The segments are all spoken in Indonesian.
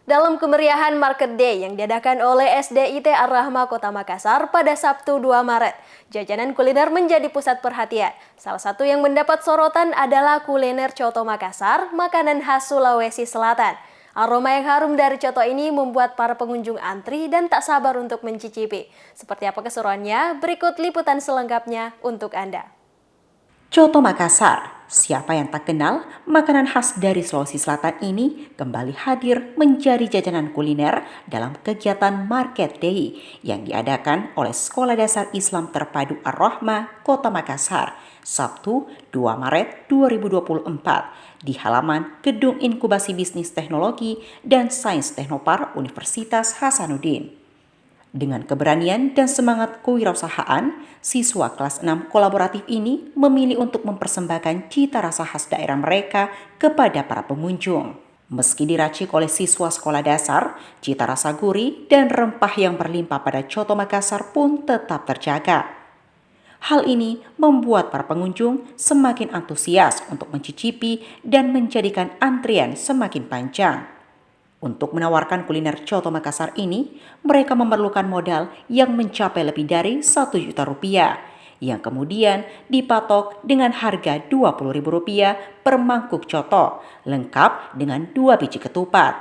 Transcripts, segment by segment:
Dalam kemeriahan Market Day yang diadakan oleh SDIT Ar-Rahma Kota Makassar pada Sabtu 2 Maret, jajanan kuliner menjadi pusat perhatian. Salah satu yang mendapat sorotan adalah kuliner coto Makassar, makanan khas Sulawesi Selatan. Aroma yang harum dari coto ini membuat para pengunjung antri dan tak sabar untuk mencicipi. Seperti apa keseruannya? Berikut liputan selengkapnya untuk Anda. Coto Makassar, siapa yang tak kenal makanan khas dari Sulawesi Selatan ini kembali hadir menjadi jajanan kuliner dalam kegiatan Market Day yang diadakan oleh Sekolah Dasar Islam Terpadu Ar-Rahma Kota Makassar, Sabtu 2 Maret 2024 di halaman Gedung Inkubasi Bisnis Teknologi dan Sains Teknopark Universitas Hasanuddin. Dengan keberanian dan semangat kewirausahaan, siswa kelas 6 kolaboratif ini memilih untuk mempersembahkan cita rasa khas daerah mereka kepada para pengunjung. Meski diracik oleh siswa sekolah dasar, cita rasa gurih dan rempah yang berlimpah pada coto Makassar pun tetap terjaga. Hal ini membuat para pengunjung semakin antusias untuk mencicipi dan menjadikan antrian semakin panjang. Untuk menawarkan kuliner coto Makassar ini, mereka memerlukan modal yang mencapai lebih dari 1 juta rupiah, yang kemudian dipatok dengan harga Rp20.000 per mangkuk coto, lengkap dengan 2 biji ketupat.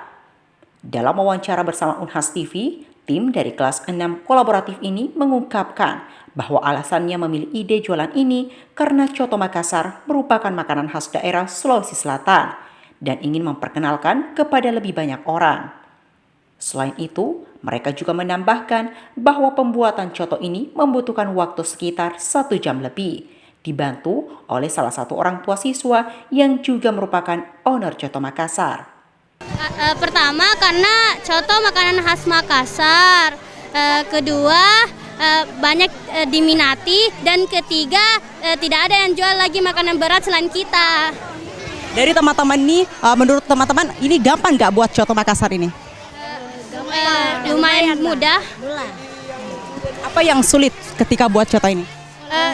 Dalam wawancara bersama Unhas TV, tim dari kelas 6 kolaboratif ini mengungkapkan bahwa alasannya memilih ide jualan ini karena coto Makassar merupakan makanan khas daerah Sulawesi Selatan dan ingin memperkenalkan kepada lebih banyak orang. Selain itu, mereka juga menambahkan bahwa pembuatan coto ini membutuhkan waktu sekitar 1 jam lebih, dibantu oleh salah satu orang tua siswa yang juga merupakan owner coto Makassar. Pertama, karena coto makanan khas Makassar. Kedua, banyak diminati. Dan ketiga, tidak ada yang jual lagi makanan berat selain kita. Dari teman-teman ini, menurut teman-teman ini gampang nggak buat coto Makassar ini? Lumayan mudah. Apa yang sulit ketika buat coto ini?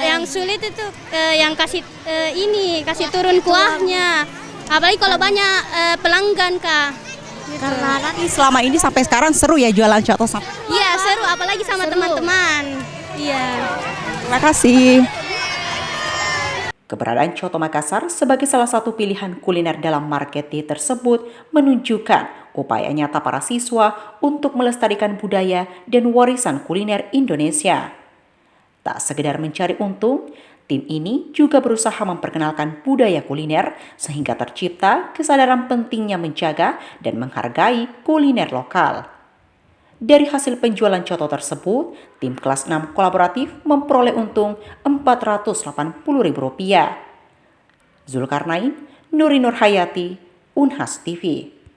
Yang sulit itu yang kasih turun kuahnya. Apalagi kalau banyak pelanggan, Kak. Gitu. Karena selama ini sampai sekarang seru ya jualan coto. Iya, seru, apalagi sama teman-teman. Iya. Terima kasih. Keberadaan coto Makassar sebagai salah satu pilihan kuliner dalam Market Day tersebut menunjukkan upaya nyata para siswa untuk melestarikan budaya dan warisan kuliner Indonesia. Tak sekedar mencari untung, tim ini juga berusaha memperkenalkan budaya kuliner sehingga tercipta kesadaran pentingnya menjaga dan menghargai kuliner lokal. Dari hasil penjualan coto tersebut, tim kelas 6 kolaboratif memperoleh untung Rp480.000. Zulkarnain, Nuri Nurhayati, Unhas TV.